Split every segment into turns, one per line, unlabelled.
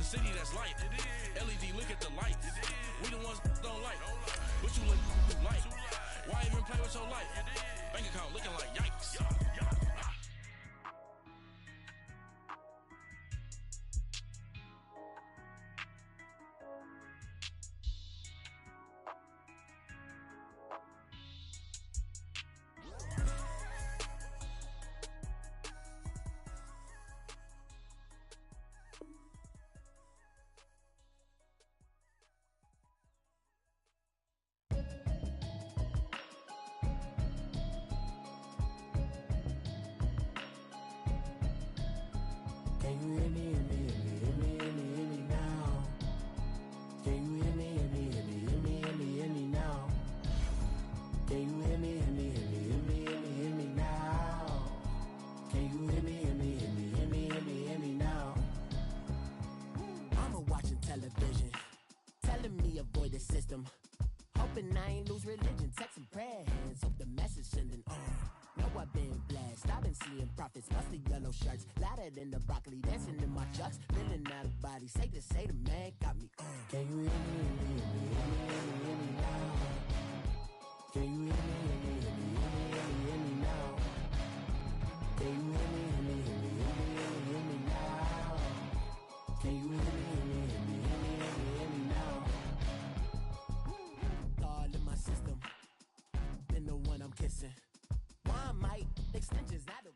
city that's light. LED, look at the lights. We the ones don't like. But you look light. Why even play with your life? Bank account looking like yikes.
Hoping I ain't lose religion, text and prayers. Hope the message sending on. Know I've been blessed. I've been seeing prophets, mostly yellow shirts. Louder than the broccoli, dancing in my chucks. Feeling out of body, safe to say the man got me on. Can you hear me, hear me now? Can you hear me, hear me now? Can you hear me, hear me now? Can you hear me, hear me now? All in my system, been the one I'm kissing. Why might extensions not a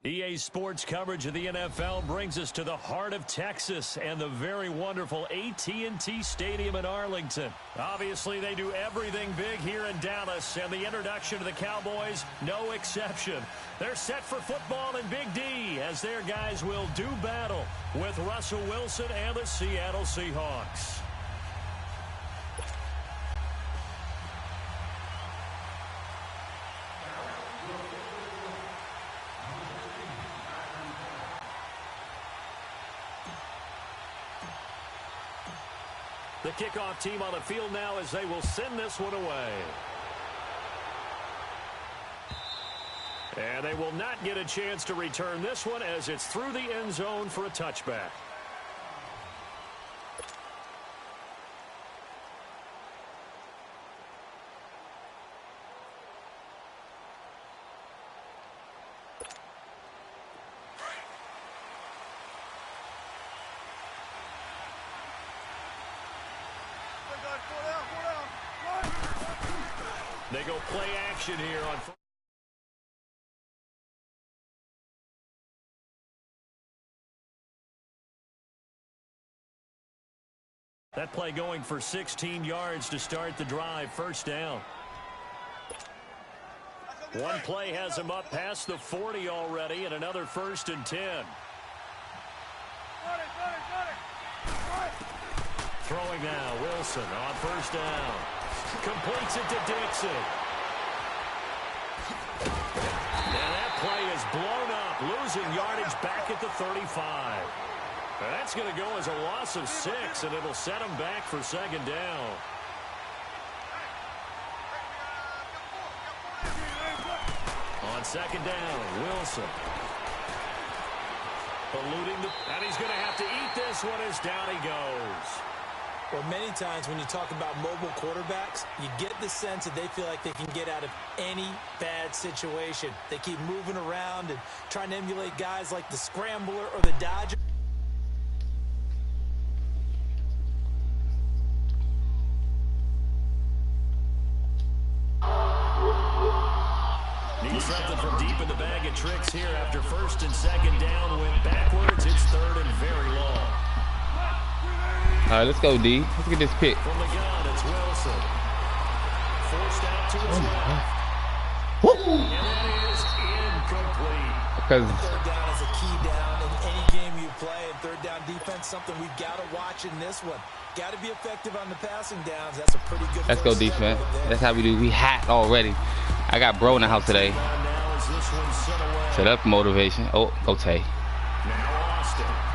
EA Sports coverage of the NFL brings us to the heart of Texas and the very wonderful AT&T Stadium in Arlington. Obviously, they do everything big here in Dallas, and the introduction to the Cowboys, no exception. They're set for football in Big D as their guys will do battle with Russell Wilson and the Seattle Seahawks. The kickoff team on the field now as they will send this one away. And they will not get a chance to return this one as it's through the end zone for a touchback. They go play action here on. That play going for 16 yards to start the drive, first down. One play has him up past the 40 already, and another 1st and 10. Throwing now, Wilson on 1st down. Completes it to Dixon. And that play is blown up, losing yardage back at the 35. That's going to go as a loss of 6, and it'll set him back for 2nd down. On 2nd down, Wilson. Eluding and he's going to have to eat this one as down he goes.
Well, many times when you talk about mobile quarterbacks, you get the sense that they feel like they can get out of any bad situation. They keep moving around and trying to emulate guys like the Scrambler or the Dodger.
Needs something from deep in the bag of tricks here after 1st and 2nd down. Went backwards. It's 3rd and very long.
All right, let's go, D. Let's get this pick.
From the gun, it's Wilson. Forced out to his left. And that is incomplete.
Because
3rd down is a key down in any game you play, and 3rd down defense, something we've got to watch in this one. Got to be effective on the passing downs. That's a pretty good.
let's go, defense. That's how we do. We hot already. I got bro in the house today. Set up motivation. Oh, go Tay.
Now Austin.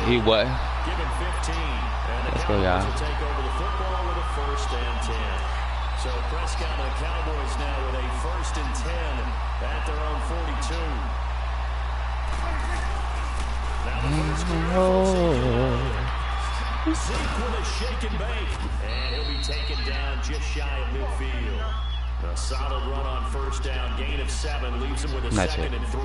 He what?
Given 15. And
let's go, y'all.
Take over the football with a 1st and 10. So Prescott and the Cowboys now with a 1st and 10 at their own 42. Zeke with a shake and bake. And he'll be taken down just shy of midfield. A solid run on first down. Gain of 7 leaves him with a second and 3.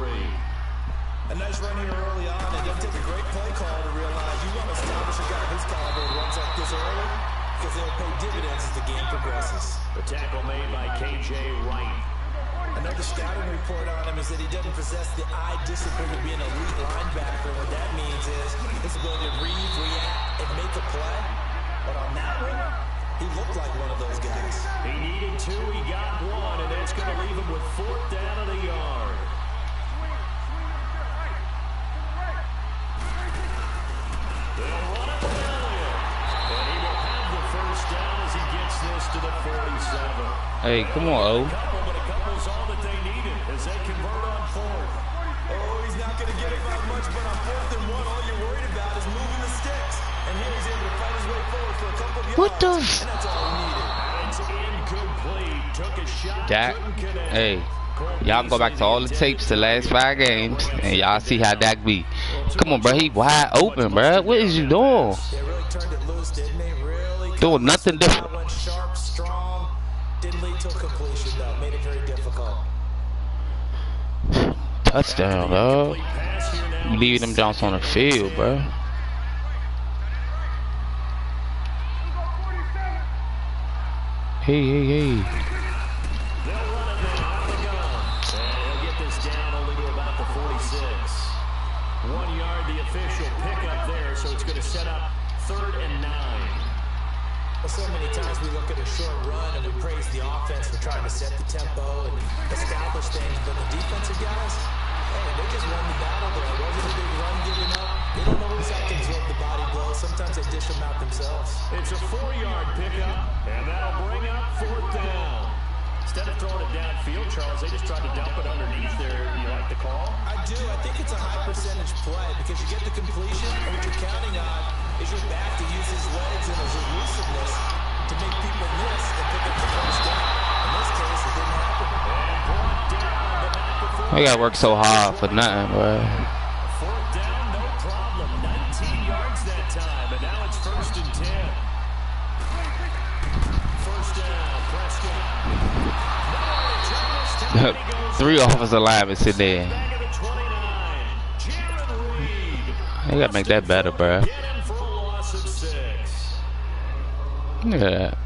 A nice run here early on. It doesn't take a great play call to realize you want to establish a guy of his caliber who runs like this early because they'll pay dividends as the game progresses.
The tackle made by K.J. Wright.
Another scouting report on him is that he doesn't possess the eye discipline to be an elite linebacker. What that means is his ability to read, react, and make a play. But on that one, he looked like one of those guys.
He needed 2, he got 1, and that's going to leave him with 4th down and a yard. They'll run it with Elliott. And he will have the first down as he gets this to the 47.
Hey, come on, O.
But a couple's all that they needed as they convert on 4th.
Oh, he's not going to get it by much, but on 4th and 1, all you're worried about is moving the sticks. And here he's able to fight his way forward for a couple of yards.
What the?
And that's all he needed.
It's incomplete. Took a shot.
Dak, hey, y'all go back to all the tapes the last 5 games, and y'all see how Dak be. Come on, bro, he wide open, bro. What is you doing?
They really turned it loose, didn't they? Really
doing nothing different.
Went sharp, strong. Didn't lead to a completion, though. Made it very difficult.
Touchdown, dog. You leaving them Jones on the field, bro. Hey.
They'll run it now. The gun. And he'll get this down only to about the 46. 1 yard, the official pickup there, so it's going to set up 3rd and 9.
Well, so many times we look at a short run and we praise the offense for trying to set the tempo and establish things, but the defensive guys, hey, they just won the battle there. It wasn't a big run giving up. They don't always have to absorb the body blows. Sometimes they dish them out themselves.
It's a 4-yard pickup, and that'll bring up 4th down. Instead of throwing it downfield, Charles, they just tried to dump it underneath there. You like the call?
I do. I think it's a high percentage play because you get the completion, and what you're counting on is your back to use his legs and his elusiveness to make people miss and pick up the first down. In this case, it didn't happen.
And brought down, but not before.
We gotta work so hard for nothing, bro.
4th down, no problem. 19 yards that time, and now it's 1st and 10. First down, Prescott.
3 offensive linemen sit there.
Back at the 29. Jared Reed.
They gotta make that better, bro.
Get him for a loss of 6.
Look at that.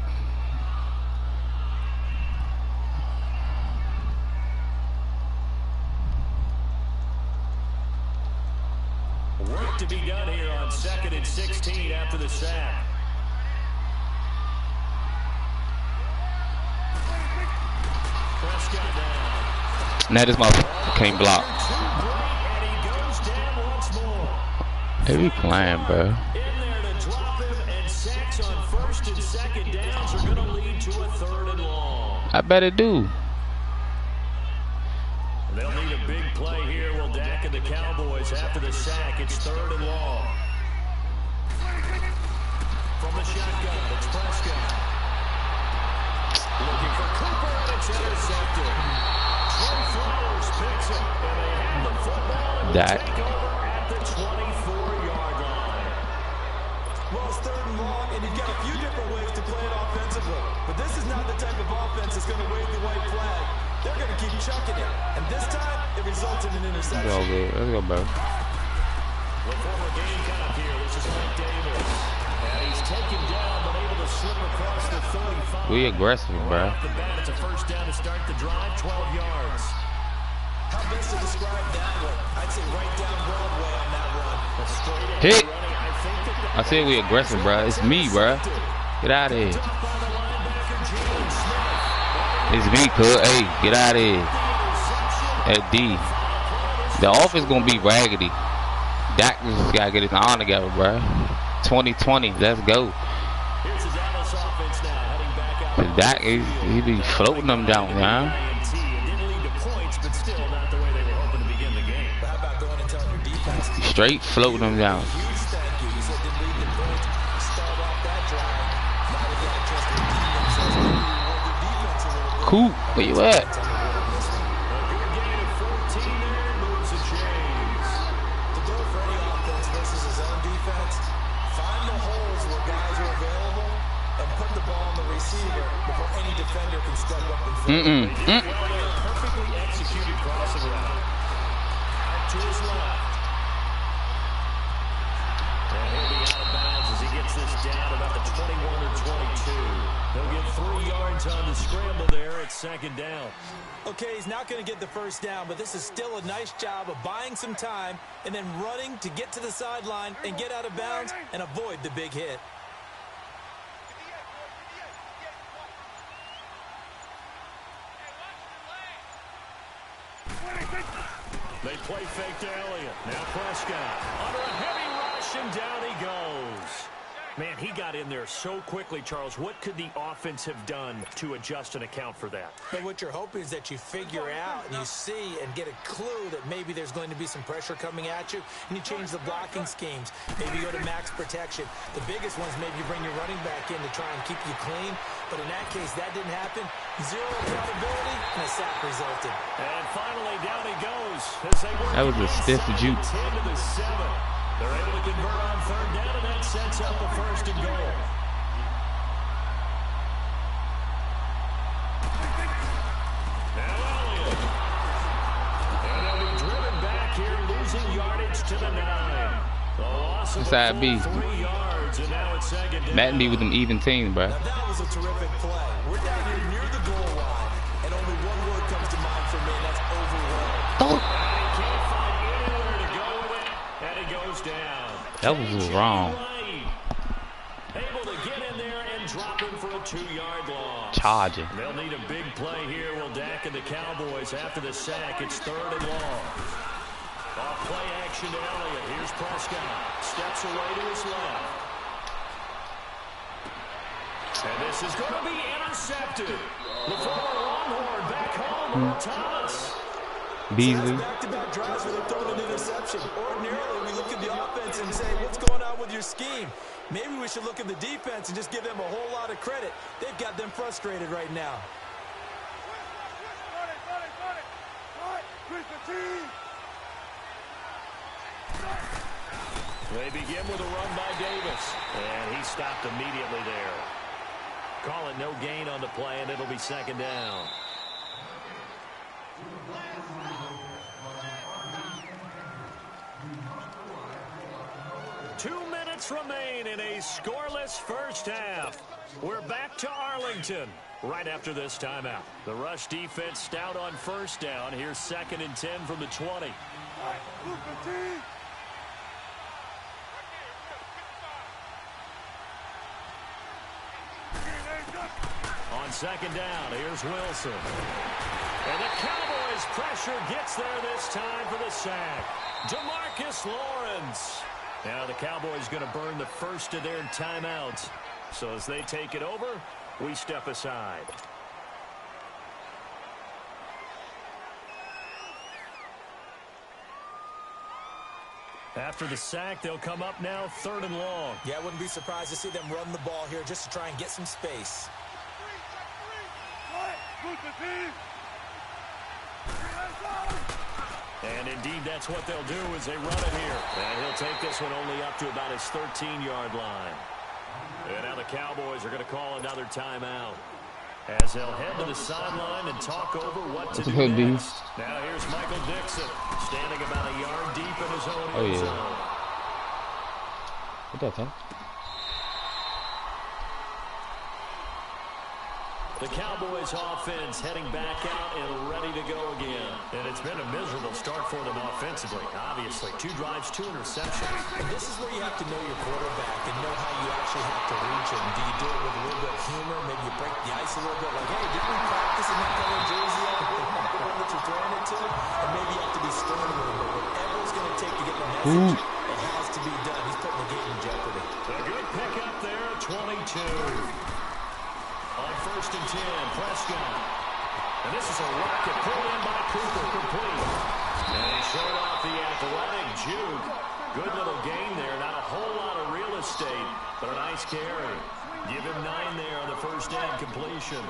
Work to be done here on 2nd and 16 after the sack. Prescott down.
Now this motherfucker can't block.
And he goes down once more.
They be playing, bro.
In there to drop him, and sacks on 1st and 2nd downs are going to lead to a 3rd and long.
I bet it do.
They'll need a big play here. Will Dak and the Cowboys after the sack. It's 3rd and long. From the shotgun, it's Prescott. Looking for Cooper, and it's intercepted. Trey Flowers picks it, and they have the football and
Dak.
take over at the 24-yard line.
Well, it's 3rd and long, and you've got a few different ways to play it offensively. But this is not the type of offense that's going to wave the white flag. They're going to keep chucking it. And this time, it results in an interception.
Let's go, good. Let's go, bro.
The former Gamecock here. This is Mike Davis. And he's taken down, but able to slip across the 35.
We aggressive, bro.
Off the bat, it's a first down to start the drive, 12 yards.
How best to describe that one? I'd say right down Broadway on that run.
A straight ahead
Hit.
running. I think that
I said we aggressive, bro. It's me, bro. Get out of here.
top by the linebacker, Jalen Smith.
It's me, cuz. Hey, get out of here. At D. The offense gonna be raggedy. Dak just gotta get his arm together, bro. 2020, let's go.
Here's the Dallas offense now, heading back out.
Dak, he be floating them down, man.
It didn't lead to points, but still not the way they were hoping to begin the game.
But how about going and telling your defense?
Straight floating them down.
Huge thank you. You said didn't lead the points. Start off that drive. Now they got to trust their teammates. So it's going to reward their defense a little bit.
Cool, where you at?
A good gain of 14 there, moves the chains.
To go for any offense, first versus his own defense, find the holes where guys are available and put the ball on the receiver before any defender can step up and fill it.
Perfectly executed crossing route. Out to his left. And he'll be out of bounds as he gets this down about the 21 or 22. He'll get 3 yards on the scramble there at second down.
Okay, he's not going to get the first down, but this is still a nice job of buying some time and then running to get to the sideline and get out of bounds and avoid the big hit.
They play fake to Elliott. Now Prescott under a heavy rush, and down he goes. Man, he got in there so quickly, Charles. What could the offense have done to adjust and account for that?
But what you're hoping is that you figure out and you see and get a clue that maybe there's going to be some pressure coming at you, and you change the blocking schemes. Maybe you go to max protection. The biggest ones, maybe you bring your running back in to try and keep you clean. But in that case, that didn't happen. Zero accountability, and a sack resulted.
And finally, down he goes. As they work
that was a stiff juke.
10 to the 7. They're able to convert on third down, and that sets up a first and goal. Now Elliott. And they'll be driven back here, losing yardage to the 9. The loss of 3 yards, and now it's second down.
Madden be with them even teams, bro.
Now that was a terrific play. We're down here near the goal line, and only one word comes to mind for me, and that's overwhelmed.
That was wrong.
Able to get in there and drop him for a 2-yard loss.
Charging.
They'll need a big play here. Will Dak and the Cowboys after the sack. It's third and long. Off play action to Elliott. Here's Prescott. Steps away to his left. And this is going to be intercepted. The former Longhorn back home. Earl Thomas.
Beasley.
Back-to-back drives where they're throwing an interception. Ordinarily, we look at the offense and say, what's going on with your scheme? Maybe we should look at the defense and just give them a whole lot of credit. They've got them frustrated right now.
They begin with a run by Davis. And he stopped immediately there. Call it no gain on the play, and it'll be second down. 2 minutes remain in a scoreless first half. We're back to Arlington right after this timeout. The rush defense stout on first down. Here's 2nd and 10 from the 20. On second down, here's Wilson. And the Cowboys pressure gets there this time for the sack. DeMarcus Lawrence. Now the Cowboys going to burn the first of their timeouts. So as they take it over, we step aside. After the sack, they'll come up now 3rd and long.
Yeah, I wouldn't be surprised to see them run the ball here just to try and get some space.
And indeed, that's what they'll do as they run it here. And he'll take this one only up to about his 13-yard line. And now the Cowboys are going to call another timeout as they'll head to the sideline and talk over what to do next. Now here's Michael Dixon standing about a yard deep in his own end zone.
What that, huh?
The Cowboys offense heading back out and ready to go again. And it's been a miserable start for them offensively, obviously. 2 drives, 2 interceptions.
And this is where you have to know your quarterback and know how you actually have to reach him. Do you do it with a little bit of humor? Maybe you break the ice a little bit like, hey, didn't we practice in that color jersey up the one that you're throwing it to? And maybe you have to be stern a little bit. Whatever it's going to take to get the message, it has to be done. He's putting the game in jeopardy.
A good pickup there, 22. On 1st and 10, Prescott. And this is a rocket pulled in by Cooper, complete. And he showed off the athletic juke. Good little gain there. Not a whole lot of real estate, but a nice carry. Give him 9 there on the first down completion.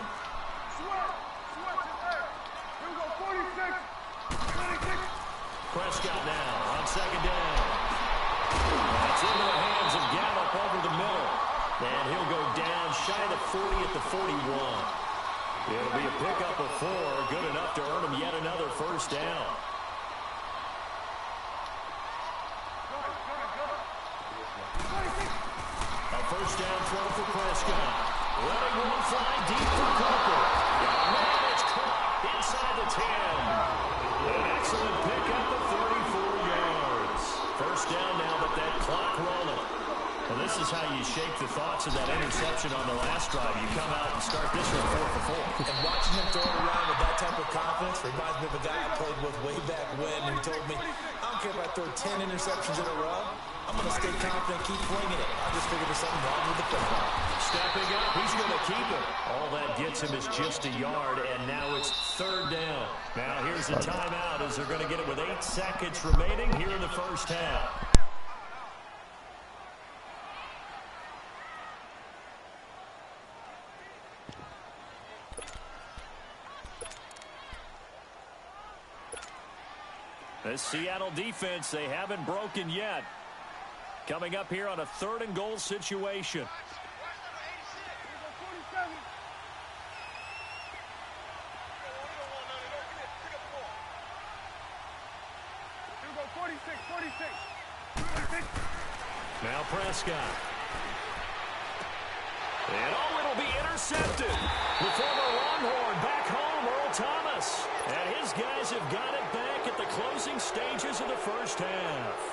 Prescott now on 2nd down. It's into the hands of Gallup over the middle. And he'll go down shy of the 40 at the 41. It'll be a pickup of 4, good enough to earn him yet another first down. A first down throw for Prescott. Letting one fly deep for Cooper. And it's caught inside the 10. An excellent pickup of 34 yards. First down now, but that clock rolling. And this is how you shake the thoughts of that interception on the last drive. You come out and start this one 4 for 4.
And watching him throw it around with that type of confidence reminds me of a guy I played with way back when, and he told me, I don't care if I throw 10 interceptions in a row. I'm going to stay confident, keep flinging it. I just figured there's something wrong with the football.
Stepping up, he's going to keep it. All that gets him is just a yard, and now it's third down. Now here's the timeout as they're going to get it with 8 seconds remaining here in the first half. The Seattle defense, they haven't broken yet. Coming up here on a 3rd and goal situation. Now Prescott. And it'll be intercepted. The former Longhorn back home, Earl Thomas. And his guys have got it back at the closing stages of the first half.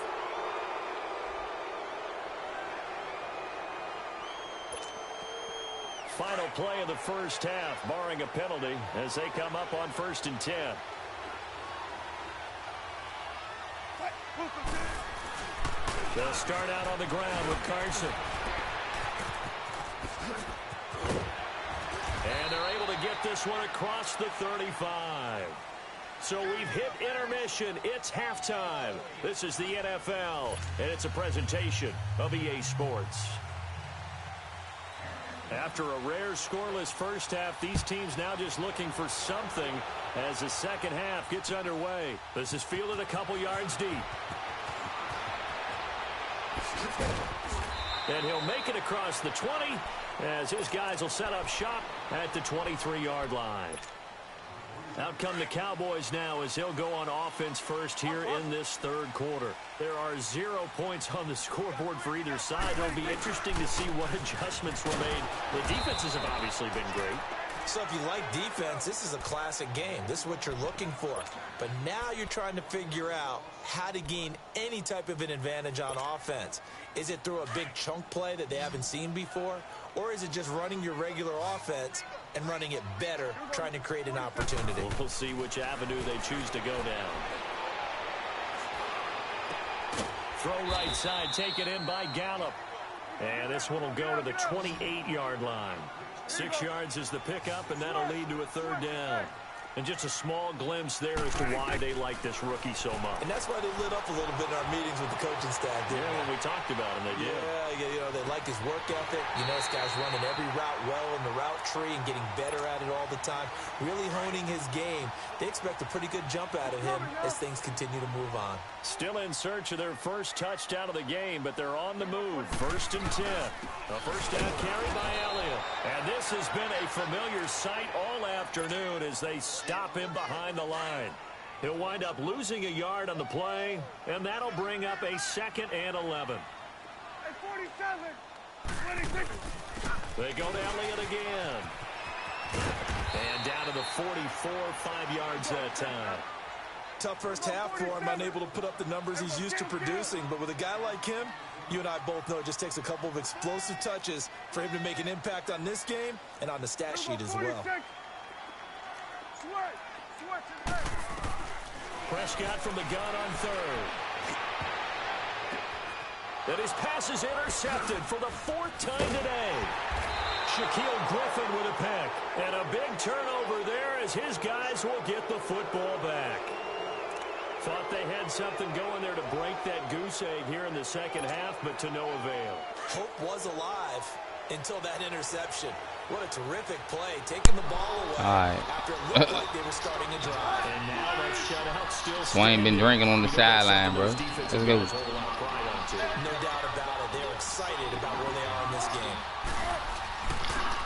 Final play of the first half, barring a penalty, as they come up on 1st and 10. They'll start out on the ground with Carson. And they're able to get this one across the 35. So we've hit intermission. It's halftime. This is the NFL, and it's a presentation of EA Sports. After a rare scoreless first half, these teams now just looking for something as the second half gets underway. This is fielded a couple yards deep. And he'll make it across the 20 as his guys will set up shop at the 23-yard line. Out come the Cowboys now as they'll go on offense first here in this third quarter. There are 0 points on the scoreboard for either side. It'll be interesting to see what adjustments were made. The defenses have obviously been great.
So if you like defense, this is a classic game. This is what you're looking for. But now you're trying to figure out how to gain any type of an advantage on offense. Is it through a big chunk play that they haven't seen before? Or is it just running your regular offense and running it better, trying to create an opportunity?
We'll see which avenue they choose to go down. Throw right side, taken in by Gallup. And this one will go to the 28-yard line. 6 yards is the pickup, and that'll lead to a third down. And just a small glimpse there as to why they like this rookie so much.
And that's why they lit up a little bit in our meetings with the coaching staff.
Yeah, when we talked about him, they did.
Yeah, you know, they like his work ethic. You know, this guy's running every route well in the route tree and getting better at it all the time. Really honing his game. They expect a pretty good jump out of him as things continue to move on.
Still in search of their first touchdown of the game, but they're on the move. 1st and 10. A first down carry by Elliott. And this has been a familiar sight all afternoon as they stop him behind the line. He'll wind up losing a yard on the play, and that'll bring up a 2nd and 11. They go to Elliott again. And down to the 44, 5 yards that time.
Tough first half for him, unable to put up the numbers he's used to producing. But with a guy like him, you and I both know it just takes a couple of explosive touches for him to make an impact on this game and on the stat sheet as well.
Prescott from the gun on 3rd. And his pass is intercepted for the 4th time today. Shaquille Griffin with a pick. And a big turnover there as his guys will get the football back. Thought they had something going there to break that goose egg here in the second half, but to no avail.
Hope was alive until that interception. What a terrific play, taking the ball away after it looked like they were starting to drive.
And now that shutout still
Swain been drinking on the sideline, bro. Let's go.
to. No doubt about it. They're excited about where they are in this game.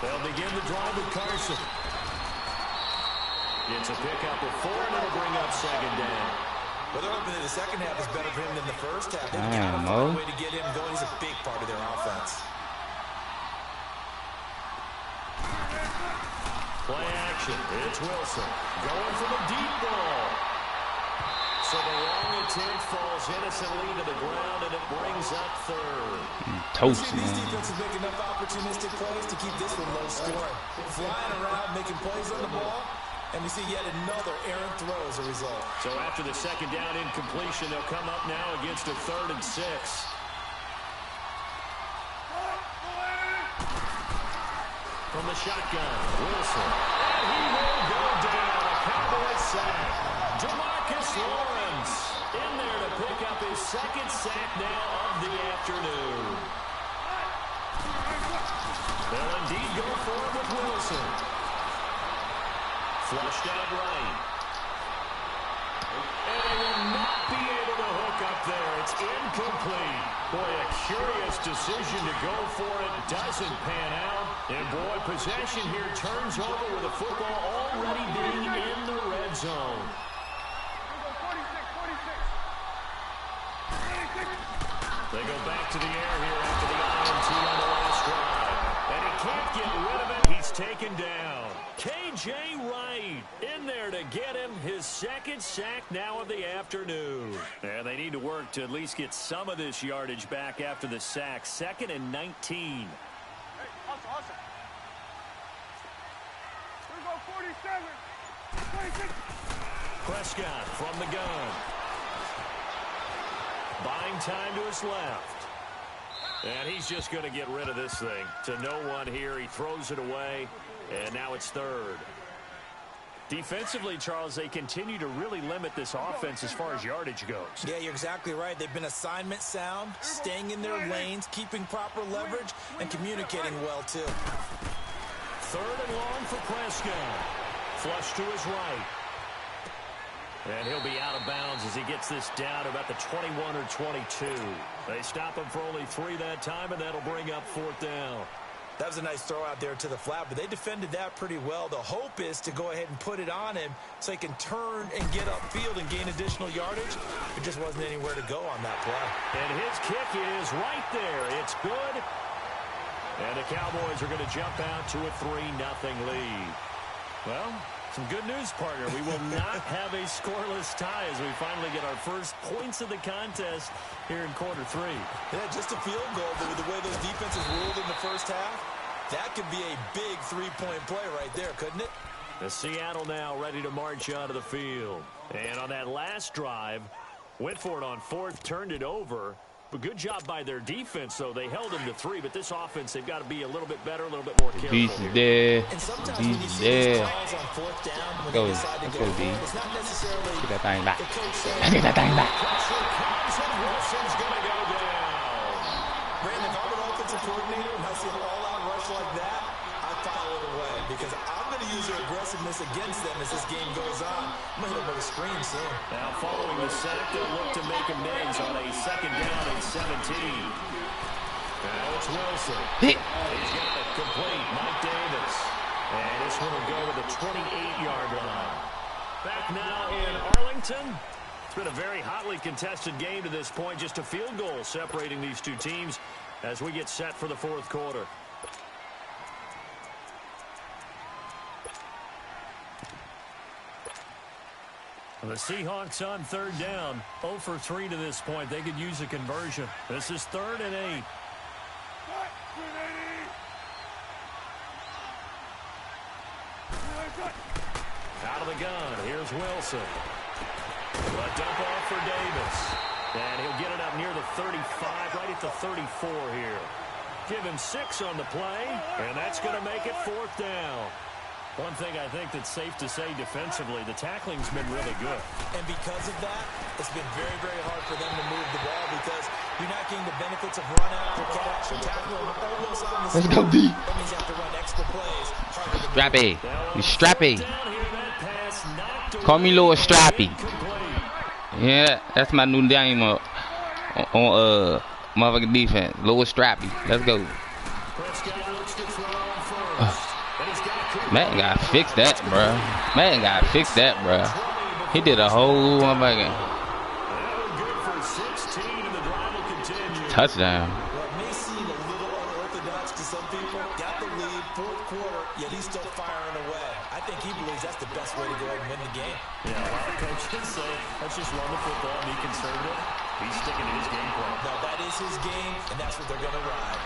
They'll begin the drive with Carson. It's a pickup of 4, and it'll bring up second down.
Well, they're hoping that the second half is better for him than the first half. They've got to find a way to get him going. He's a big part of their offense.
Play action. It's Wilson going for the deep ball. So the long attempt falls innocently to the ground, and it brings up third.
Toast,
man. These defenses make enough opportunistic plays to keep this one low scoring. Flying around, making plays on the ball, and we see yet another errant throw as a result.
So after the second down incompletion, they'll come up now against a 3rd and 6. From the shotgun, Wilson. And he will go down. A Cowboys sack. DeMarcus Lawrence in there to pick up his 2nd sack now of the afternoon. They'll indeed go for it with Wilson. Flushed out right. And they will not be able to hook up there. It's incomplete. Boy, a curious decision to go for it. Doesn't pan out. And boy, possession here turns over with the football already being in the red zone. They go back to the air here after the INT on the last drive. And he can't get rid of it. He's taken down. K.J. Wright in there to get him his 2nd sack now of the afternoon. And they need to work to at least get some of this yardage back after the sack. 2nd and 19.
Hey, awesome. Here we go, 47. 26.
Prescott from the gun. Buying time to his left. And he's just going to get rid of this thing. To no one here. He throws it away. And now it's 3rd. Defensively, Charles, they continue to really limit this offense as far as yardage goes.
Yeah, you're exactly right. They've been assignment sound, staying in their lanes, keeping proper leverage, and communicating well, too.
3rd and long for Prescott. Flush to his right. And he'll be out of bounds as he gets this down to about the 21 or 22. They stop him for only 3 that time, and that'll bring up 4th down.
That was a nice throw out there to the flat, but they defended that pretty well. The hope is to go ahead and put it on him so he can turn and get upfield and gain additional yardage. There just wasn't anywhere to go on that play.
And his kick is right there. It's good. And the Cowboys are going to jump out to a 3-0 lead. Well, some good news, partner. We will not have a scoreless tie as we finally get our first points of the contest here in quarter 3.
Yeah, just a field goal, but with the way those defenses ruled in the first half, that could be a big 3-point play right there, couldn't it?
The Seattle now ready to march onto the field. And on that last drive, went for it on 4th, turned it over. But good job by their defense, though. They held them to 3, but this offense, they've got to be a little bit better, a little bit more careful.
Beast is there.
Beast is there.
Go. Let's go, D. Get that thing back. Get that thing back.
Wilson's going to go down.
Brandon, if I'm an offensive coordinator and I see an all-out rush like that, I file it away because I'm going to use their aggressiveness against them as this game goes on. I'm going to hit them with a screen soon.
Now following the sack, they'll look to make amends on a 2nd down and 17. Now it's Wilson. He's got it complete. Mike Davis. And this one will go to the 28-yard line. Back now in Arlington. It's been a very hotly contested game to this point. Just a field goal separating these two teams as we get set for the 4th quarter. The Seahawks on 3rd down. 0 for 3 to this point. They could use a conversion. This is 3rd and 8. Out of the gun. Here's Wilson. A dump off for Davis. And he'll get it up near the 35, right at the 34 here. Give him 6 on the play, and that's going to make it 4th down. One thing I think that's safe to say defensively, the tackling's been really good.
And because of that, it's been very, very hard for them to move the ball because you're not getting the benefits of run after catch or tackle.
Let's go, D.
That means you have to run extra plays.
Strappy. You strappy. Call me Lord Strappy. Yeah, that's my new name on Motherfucking defense. Lower strappy. Let's go. Madden gotta fix that, bro. Madden gotta fix that, bro. He did a whole motherfucking touchdown.
Well, it may seem a little unorthodox to some people. Got the lead, fourth quarter, yet he's still firing away. I think he believes that's the best way to go ahead and win the game.
Yeah, a lot of coaches say, let's just run the football and be conservative. He's sticking to his game plan.
No, that is his game, and that's what they're going to ride.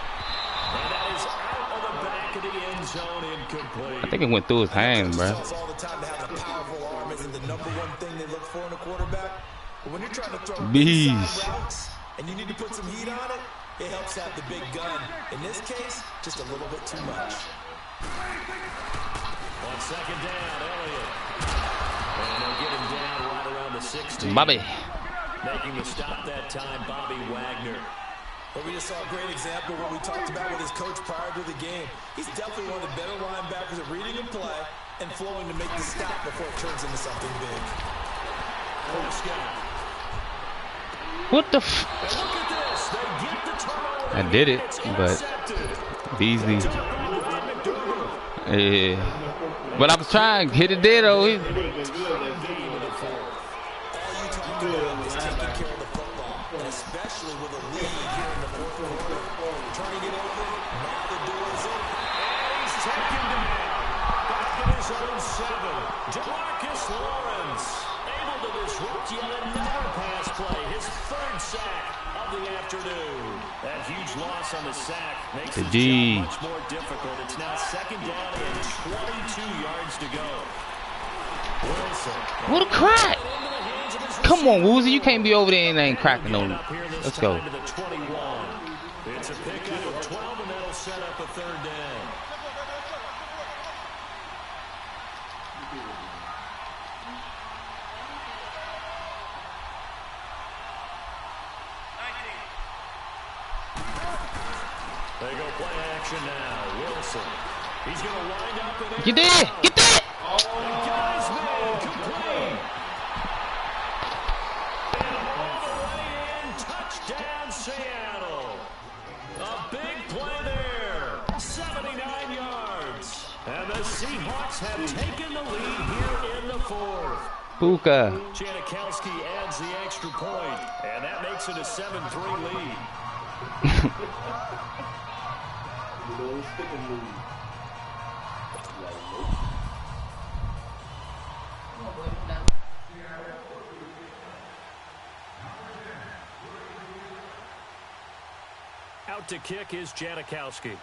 And that is out of the back of the end zone, incomplete.
I think it went through his hands, bro.
All the time to have a powerful arm isn't the number one thing they look for in a quarterback. But when you're trying to throw inside routes and you need to put some heat on it, it helps have the big gun. In this case, just a little bit too much.
On second down, Elliott. And they'll get him down right around the 16.
Bobby.
Making the stop that time, Bobby Wagner.
But we just saw a great example of what we talked about with his coach prior to the game. He's definitely one of the better linebackers at reading a play and flowing to make the stop before it turns into something big.
What the f... I did it, but Beasley. Yeah. But I was trying to hit it there, though.
All you talked about was taking care of the football, and especially with a lead here in the fourth quarter. Turning it over, now the door is open.
And he's taken down. Back in his own 7. DeMarcus Lawrence able to disrupt yet another pass play. His third sack of the afternoon. That huge loss on the sack makes the job much more difficult. It's now second down and 22 yards to go. Wilson.
What a crack! Come on, Woozy. You can't be over there and ain't cracking on it. Let's go.
It's a pickup of 12, and that'll set up a third down. They go play action now. Wilson. He's going to wind up and
Get there! Get there!
Guys, man, complete. And all the way in, touchdown, Seattle. A big play there. 79 yards. And the Seahawks have taken the lead here in the fourth.
Puka.
Janikowski adds the extra point, and that makes it a 7-3 lead. Out to kick is Janikowski.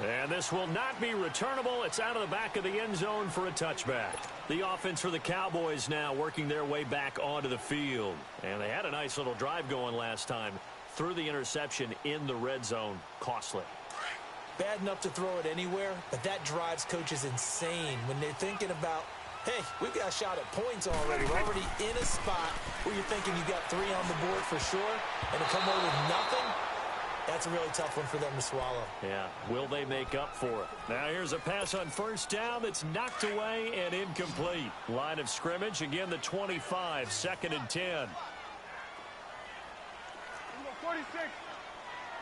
And this will not be returnable. It's out of the back of the end zone for a touchback. The offense for the Cowboys now working their way back onto the field. And they had a nice little drive going last time. Threw the interception in the red zone. Costly.
Bad enough to throw it anywhere, but that drives coaches insane when they're thinking about, hey, we've got a shot at points already. We're already in a spot where you're thinking you got 3 on the board for sure, and to come away with nothing, that's a really tough one for them to swallow.
Yeah, will they make up for it? Now here's a pass on first down that's knocked away and incomplete. Line of scrimmage, again the 25, second and 10.
46.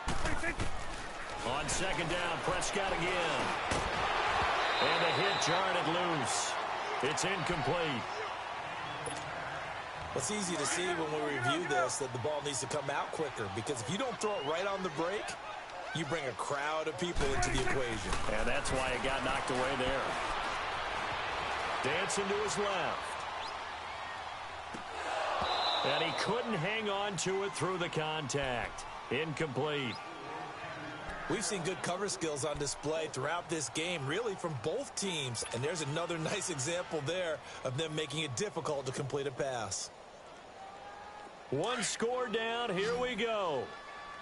46.
On second down, Prescott again. And a hit jarred it loose. It's incomplete.
It's easy to see when we review this that the ball needs to come out quicker, because if you don't throw it right on the break, you bring a crowd of people into the equation.
And that's why it got knocked away there. Dancing to his left. And he couldn't hang on to it through the contact. Incomplete.
We've seen good cover skills on display throughout this game, really from both teams. And there's another nice example there of them making it difficult to complete a pass.
One score down. Here we go.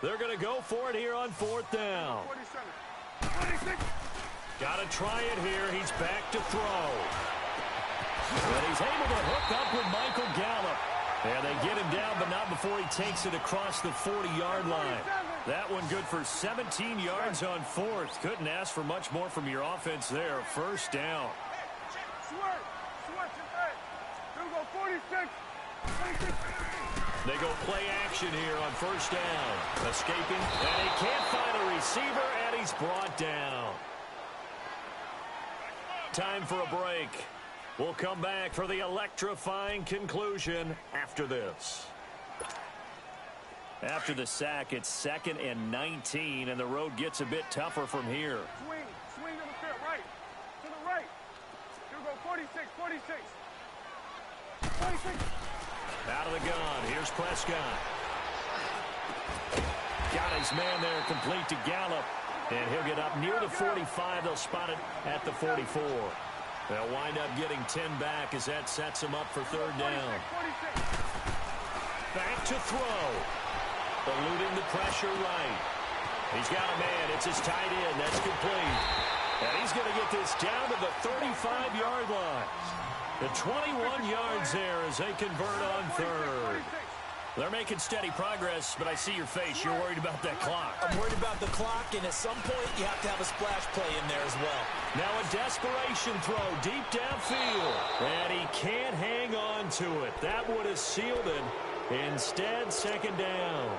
They're going to go for it here on fourth down.
47. 46.
Got to try it here. He's back to throw. And he's able to hook up with Michael Gallup. And they get him down, but not before he takes it across the 40-yard line. That one good for 17 yards on fourth. Couldn't ask for much more from your offense there. First down.
Field goal 46. 26.
They go play action here on first down. Escaping, and he can't find a receiver, and he's brought down. Time for a break. We'll come back for the electrifying conclusion after this. After the sack, it's 2nd and 19, and the road gets a bit tougher from here.
Swing to the field, right. To the right. Field goal 46, 46. 26.
Out of the gun, here's Prescott. Got his man there, complete to Gallup. And he'll get up near the 45. They'll spot it at the 44. They'll wind up getting 10 back as that sets them up for third down. Back to throw. Eluding the pressure right. He's got a man. It's his tight end. That's complete. And he's going to get this down to the 35-yard line. The 21 yards there as they convert on third. They're making steady progress, but I see your face. You're worried about that clock.
I'm worried about the clock, and at some point, you have to have a splash play in there as well.
Now a desperation throw deep downfield. And he can't hang on to it. That would have sealed it. Instead, second down.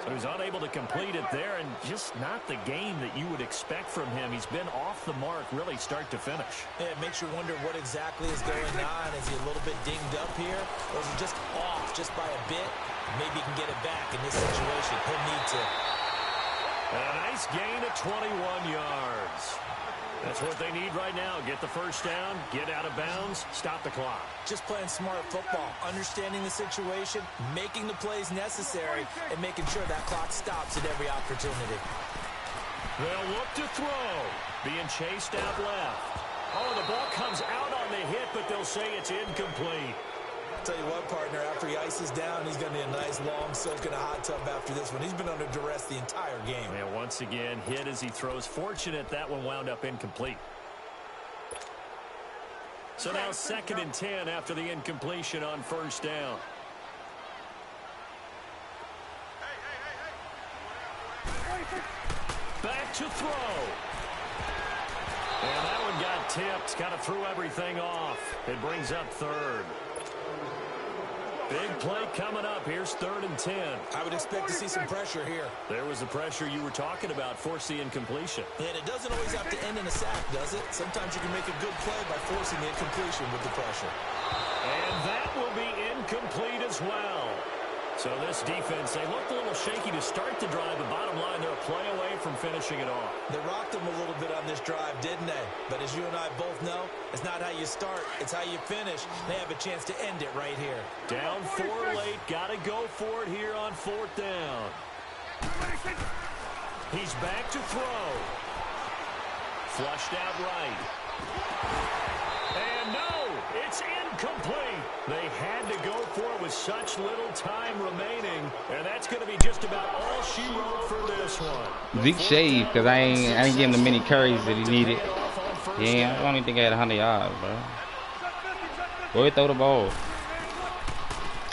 So he's unable to complete it there, and just not the game that you would expect from him. He's been off the mark, really, start to finish.
Yeah, it makes you wonder what exactly is going on. Is he a little bit dinged up here, or is he just off just by a bit? Maybe he can get it back in this situation. He'll need to.
And a nice gain of 21 yards. That's what they need right now. Get the first down, get out of bounds, stop the clock.
Just playing smart football, understanding the situation, making the plays necessary, and making sure that clock stops at every opportunity.
They'll look to throw. Being chased out left. Oh, the ball comes out on the hit, but they'll say it's incomplete.
Tell you what, partner, after he ices down, he's going to be a nice long soak in a hot tub after this one. He's been under duress the entire game.
And once again, hit as he throws. Fortunate that one wound up incomplete. So now 2nd and 10 after the incompletion on first down. Back to throw. And that one got tipped. Kind of threw everything off. It brings up third. Big play coming up. Here's 3rd and 10.
I would expect to see some pressure here.
There was the pressure you were talking about. Force the incompletion.
And it doesn't always have to end in a sack, does it? Sometimes you can make a good play by forcing the incompletion with the pressure.
And that will be incomplete as well. So this defense, they looked a little shaky to start the drive, but bottom line, they're a play away from finishing it off.
They rocked them a little bit on this drive, didn't they? But as you and I both know, it's not how you start, it's how you finish. They have a chance to end it right here.
Down 4 late, got to go for it here on 4th down. He's back to throw. Flushed out right. And no, it's incomplete. They had to go for it with such little time remaining, and that's going to be just about all she wrote for this one.
Zeke shaved because I ain't giving him many carries that he needed. Yeah, I don't even think I had 100 yards, bro. Go ahead, throw the ball.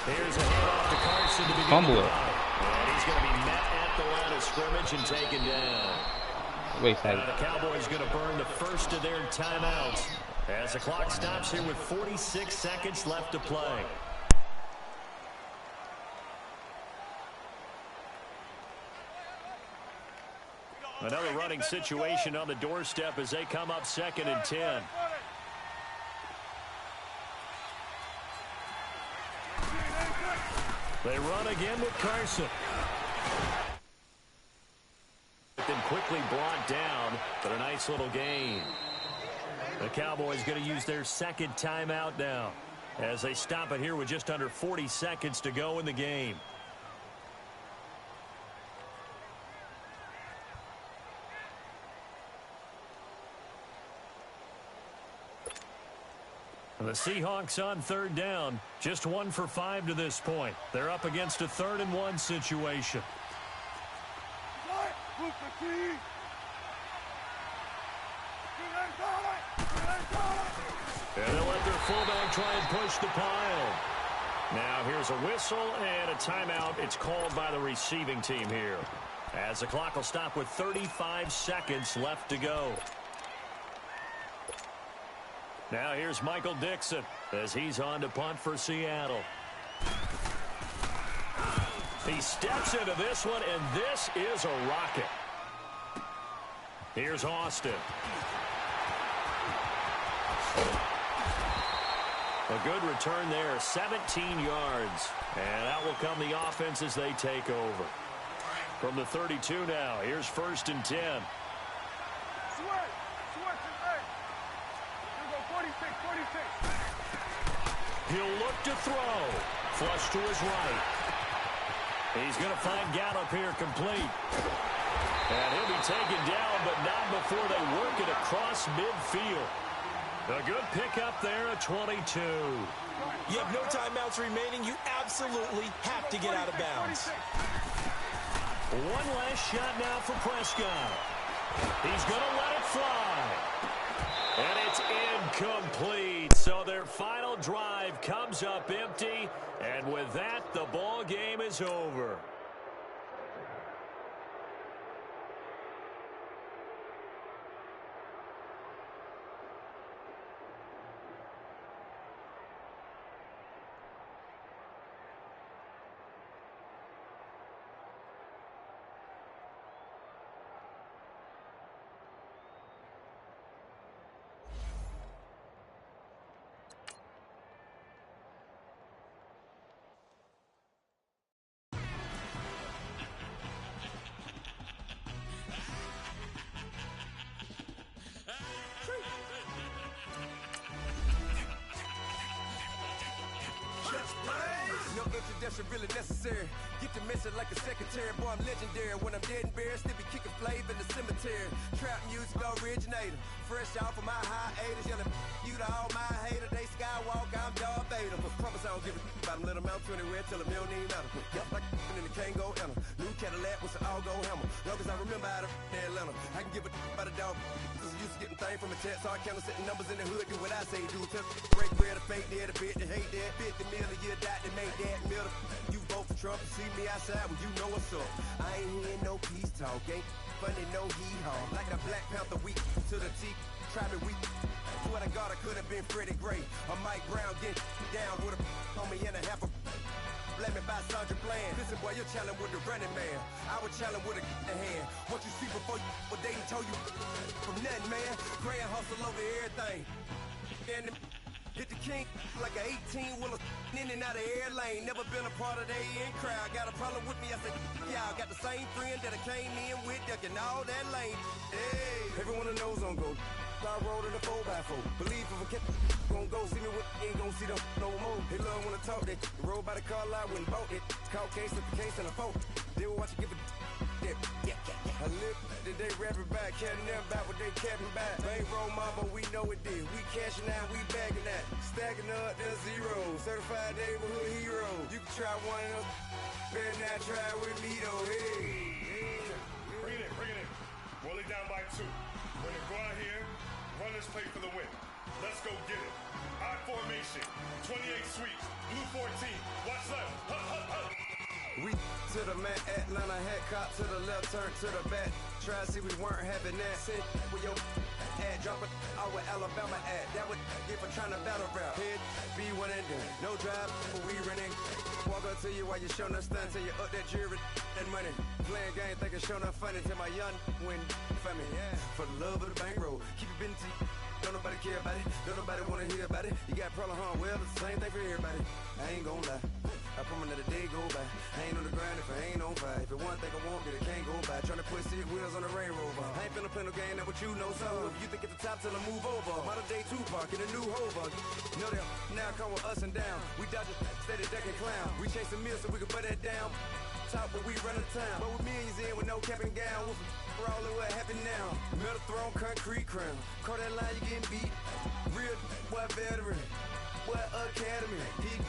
Here's a handoff to Carson to begin
Fumble it.
And he's going to be met at the line of scrimmage and taken down.
Wait a second.
The Cowboys going to burn the first of their timeouts as the clock stops here with 46 seconds left to play. Another running situation on the doorstep as they come up 2nd and 10. They run again with Carson. Then quickly brought down, but a nice little gain. The Cowboys going to use their 2nd timeout now as they stop it here with just under 40 seconds to go in the game. The Seahawks on 3rd down, just 1 for 5 to this point. They're up against a 3rd and 1 situation. And they'll let their fullback try and push the pile. Now here's a whistle and a timeout. It's called by the receiving team here, as the clock will stop with 35 seconds left to go. Now here's Michael Dixon as he's on to punt for Seattle. He steps into this one, and this is a rocket. Here's Austin. A good return there, 17 yards. And out will come the offense as they take over. From the 32 now, here's 1st and 10. He'll look to throw. Flush to his right. He's going to find Gallup here complete. And he'll be taken down, but not before they work it across midfield. A good pickup there at 22.
You have no timeouts remaining. You absolutely have to get out of bounds.
One last shot now for Prescott. He's going to let it fly. And it's incomplete. So their final drive comes up empty. And with that, the ball game is over.
Introduction really necessary. Get the message like a secretary. Boy, I'm legendary. When I'm dead and buried, still be kicking flavor in the cemetery. Trap music originator. Fresh off of my hiatus. Yelling you to all my haters. They skywalk, I'm Darth Vader. Promise I don't give a about them. Let them out to anywhere. Tell them you don't need matter. Yup, like and the can't go enter. New Cadillac with some all-go hammer. Long as I remember how to Atlanta. I can give a about a dog. Cause I'm used to getting things from a text. Hard counter setting numbers in the hood. Do what I say do. Tell break bread, a fake dead, a bit, to hate that. 50 million a year, die to make that middle. You vote for Trump and see me outside when you know what's up. I ain't hearing no peace talk, ain't funny, no hee-haw. Like the Black Panther week to the T, try me weak. Swear to God I could have been Freddie Gray. Or Mike Brown get down with a on me and a half a blame me by Sandra Bland. Listen boy, you're challenging with the running man. I was challenging with a hand. What you see before you, what they told you from nothing, man. Gray and hustle over everything. And hit the king like an 18-wheeler in and out of air lane. Never been a part of the in crowd. Got a problem with me, I said, y'all got the same friend that I came in with, ducking all that lane. Hey, everyone knows on go. I roll in the 4x4. Believe if a cat gon' go see me with ain't gon' see them no more. They love when I talk that. Roll by the car lot when bought it. Call case at the case and a phone. They will watch you give a that. I live that they rapping back, can't never back what they capping back. Ain't roll mama, we know it did. We cashing out, we bagging that. Stacking up the zero. Certified neighborhood hero. You can try one of them. Better not try with me though. Hey.
Bring it in. Roll it down by 2. We're gonna go out here, run this play for the win. Let's go get it. I formation, 28 sweeps, blue 14. Watch left. Hup.
We to the man, Atlanta hat cop to the left, turn to the back. Try to see we weren't having that. Sit with your ad, drop it out with Alabama ad. That would get for trying to battle rap. Head, be one and done. No drive, but we running. Walk up to you while you showing us stunts till you up that jury and money. Playing game, thinking showing up funny till my young win for me. Yeah. For the love of the bankroll, keep it busy. Don't nobody care about it. Don't nobody wanna hear about it. You got problem, huh? Well, it's the same thing for everybody. I ain't gon' lie. I promise that a day go by. I ain't on the grind if I ain't on fire. If it one thing I want, then it can't go by. Tryna put 6 wheels on the Range Rover. I ain't finna play no game, that what you know. So if you think at the top till I move over. Modern day Tupac in a new Hova. Know that now come with us and down. We dodge a steady ducking clown. We chase a meal so we can put that down. Top but we run the town. But with millions in with no cap and gown. We're all in what happened now. Metal throne, concrete crown. Call that line, you getting beat. Real boy veteran. Boy academy. He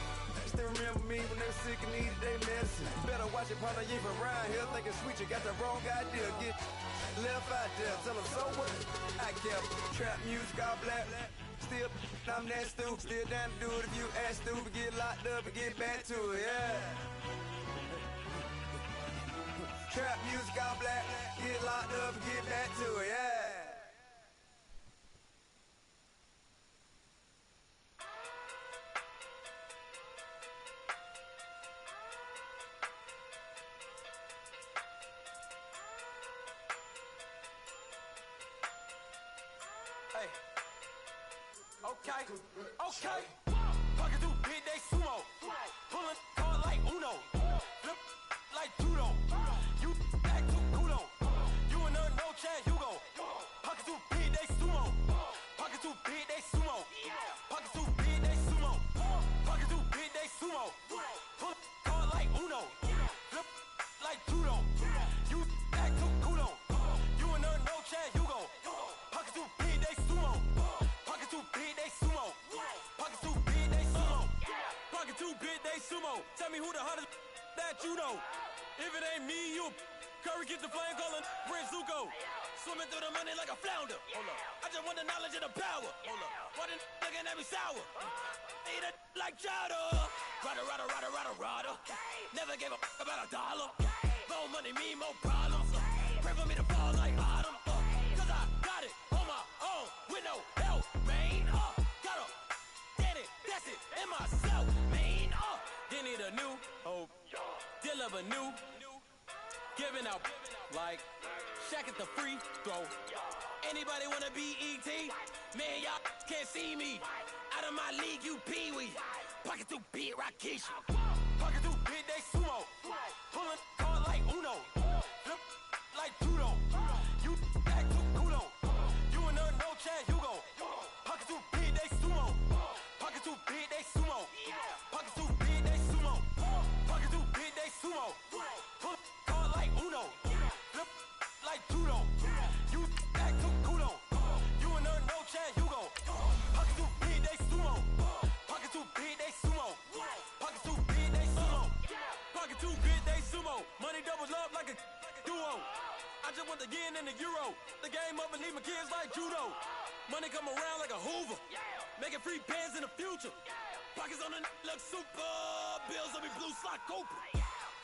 still remember me when they were sick and needed their medicine. Better watch it, partner, you ain't around here thinking sweet, you got the wrong idea. Get left out there, tell them so what? I kept trap music, all black. Still, I'm that stupid. Still down to do it if you ask stupid. Get locked up and get back to it, yeah. Trap music, all black. Get locked up and get back to it, yeah. Okay, okay. Pocket too big, they sumo. Pulling card like Uno. Flip like judo. You act too kudo. You and her no Chad Hugo. Pocket too big, they sumo. Pocket too big, they sumo. Pocket too big, they sumo. Pocket too big, they sumo. Pull card like Uno. Flip like judo. You act too kudo. You and her no Chad Hugo. Pocket too big, they sumo. Pocket too big, they sumo. Pocket too big, they sumo. Pocket too big, they sumo. Tell me who the hottest that you know. If it ain't me, you Curry get the flame calling Prince Zuko. Swimming through the money like a flounder. Hold up. I just want the knowledge and the power. Hold up. Why the looking at me sour? Eat it like chowder. Rada. Never gave a about a dollar. More money mean more problems. Pray for me to fall like autumn. Cause I got it on my own with no help, man. Got up, get it, that's it, in myself, man. They need a new hope, deal of a new, giving out like Shaq at the free throw. Anybody wanna be ET? Man, y'all can't see me. Out of my league, you pee-wee. Pocket too big, Rakesh. Pocket too big, they sumo. Pulling card like Uno. Flip like judo. You act too kudo. You and her no Chad Hugo. Pocket too big, they sumo. Pocket too big, they sumo. Pocket too big, they sumo. Pocket too big, they sumo. Pull card like Uno. Flip like judo. You act too kudo. You and her no Chad Hugo. Pocket too big, they sumo. Pocket too big, they sumo. Pocket too big, they sumo. Pocket too big, they sumo. Money doubles up like a duo. I just want the yen and the euro. The game up and leave my kids like judo. Money come around like a Hoover. Making free bands in the future. Pockets on the look super. Bills will be blue slot Cooper.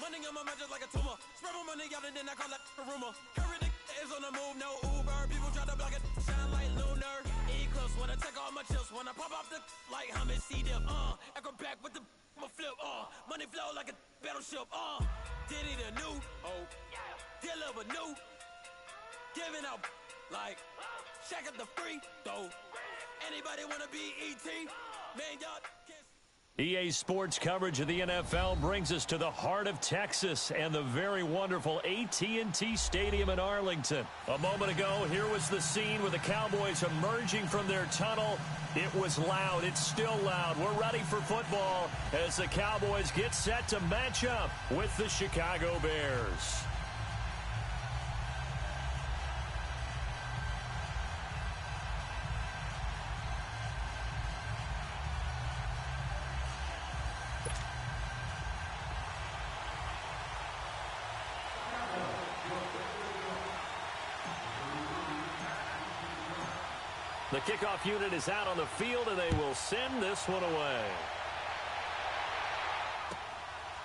Money on my mind just like a tumor. Spread my money out and then I call that a rumor. Curry the is on the move, no Uber. People try to block it, shine like lunar. Eclipse wanna take all my chips. Wanna pop off the like Hummus C-Dip. Echo back with the flip. Money flow like a battleship. Diddy the new hope. Deal of a new. Giving out like Shaq at the free throw. Anybody wanna be ET? Man, y'all can't.
EA Sports coverage of the NFL brings us to the heart of Texas and the very wonderful AT&T Stadium in Arlington. A moment ago, here was the scene with the Cowboys emerging from their tunnel. It was loud. It's still loud. We're ready for football as the Cowboys get set to match up with the Chicago Bears. The kickoff unit is out on the field, and they will send this one away.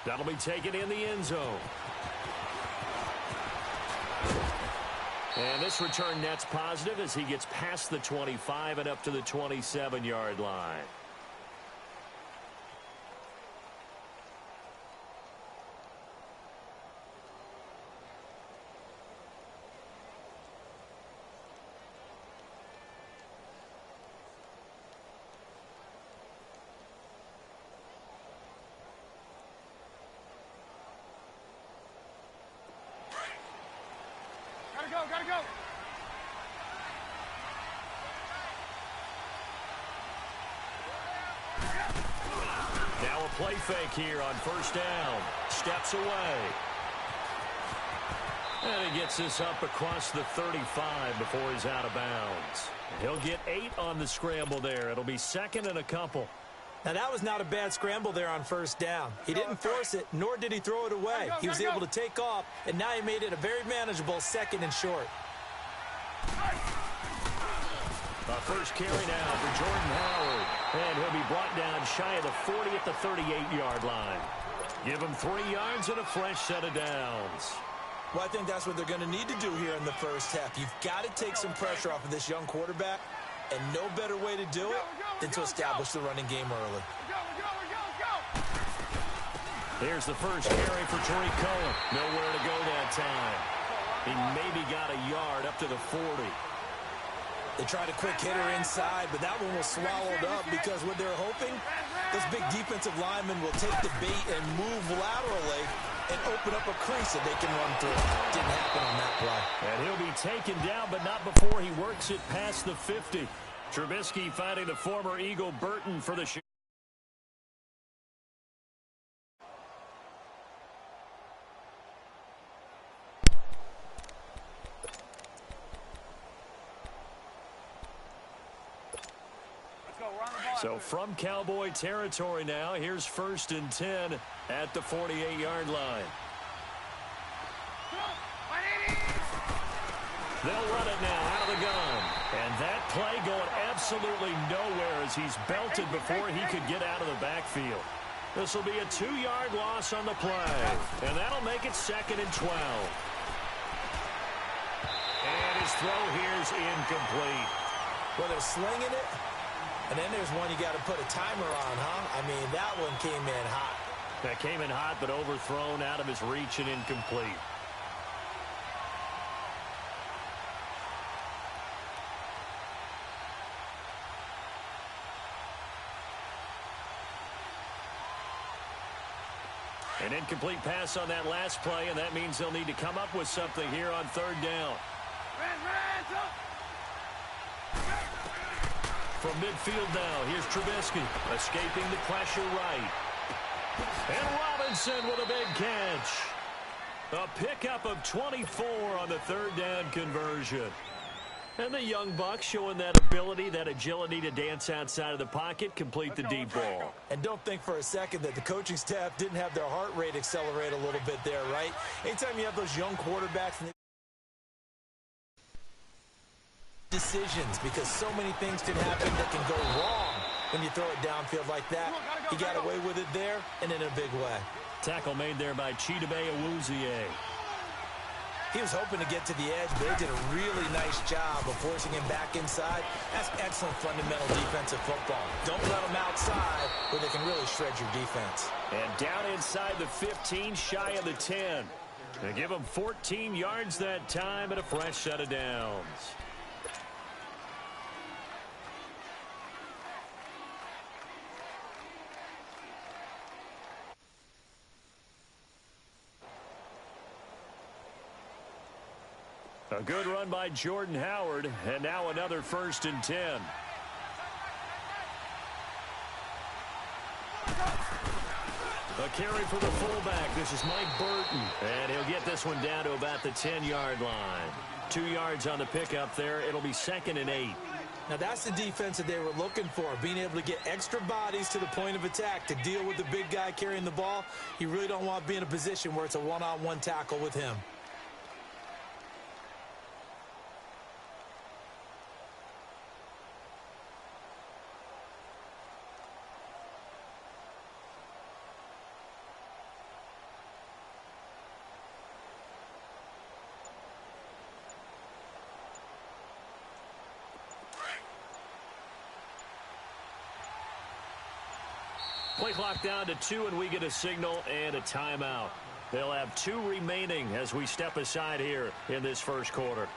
That'll be taken in the end zone. And this return net's positive as he gets past the 25 and up to the 27-yard line.
Gotta go.
Now a play fake here on first down. Steps away. And he gets this up across the 35 before he's out of bounds. He'll get 8 on the scramble there. It'll be second and a couple.
Now, that was not a bad scramble there on first down. He didn't force it, nor did he throw it away. He was able to take off, and now he made it a very manageable second and short.
A first carry now for Jordan Howard. And he'll be brought down shy of the 40 at the 38-yard line. Give him 3 yards and a fresh set of downs.
Well, I think that's what they're going to need to do here in the first half. You've got to take some pressure off of this young quarterback, and no better way to do it than to establish the running game early.
Here's the first carry for Tariq Cohen. Nowhere to go that time. He maybe got a yard up to the 40.
They tried a quick hitter inside, but that one was swallowed up because what they're hoping, this big defensive lineman will take the bait and move laterally and open up a crease that they can run through. Didn't happen on that play.
And he'll be taken down, but not before he works it past the 50. Trubisky finding the former Eagle Burton for the shot. So from Cowboy territory now, here's 1st and 10 at the 48-yard line. They'll run it now out of the gun. And that play going absolutely nowhere as he's belted before he could get out of the backfield. This will be a 2-yard loss on the play. And that'll make it 2nd and 12. And his throw here is incomplete.
Well, they're slinging it. And then there's one you got to put a timer on, huh? I mean, that one came in hot.
That came in hot, but overthrown out of his reach and incomplete. An incomplete pass on that last play, and that means they'll need to come up with something here on 3rd down. From midfield now, here's Trubisky, escaping the pressure right. And Robinson with a big catch. A pickup of 24 on the 3rd down conversion. And the young buck showing that ability, that agility to dance outside of the pocket, complete the deep ball.
And don't think for a second that the coaching staff didn't have their heart rate accelerate a little bit there, right? Anytime you have those young quarterbacks and decisions, because so many things can happen that can go wrong when you throw it downfield like that. He got away with it there and in a big way.
Tackle made there by Chidobe Awuzie.
He was hoping to get to the edge, but they did a really nice job of forcing him back inside. That's excellent fundamental defensive football. Don't let them outside where they can really shred your defense.
And down inside the 15, shy of the 10. They give him 14 yards that time and a fresh set of downs. A good run by Jordan Howard, and now another 1st and 10. A carry for the fullback. This is Mike Burton, and he'll get this one down to about the 10-yard line. 2 yards on the pickup there. It'll be 2nd and 8.
Now that's the defense that they were looking for, being able to get extra bodies to the point of attack to deal with the big guy carrying the ball. You really don't want to be in a position where it's a one-on-one tackle with him.
Play clock down to 2, and we get a signal and a timeout. They'll have 2 remaining as we step aside here in this 1st quarter.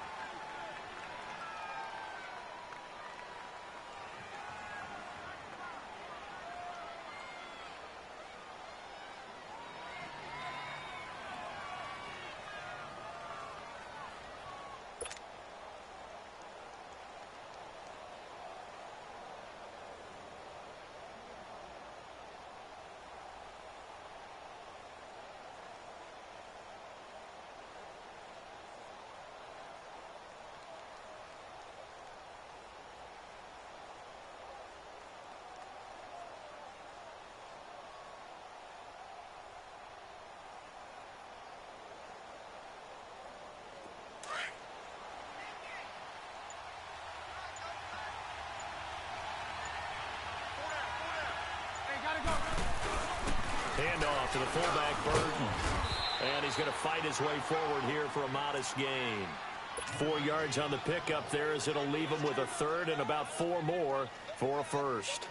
Handoff to the fullback, Burton. And he's going to fight his way forward here for a modest gain. 4 yards on the pickup there as it'll leave him with a 3rd and about 4 more for a 1st.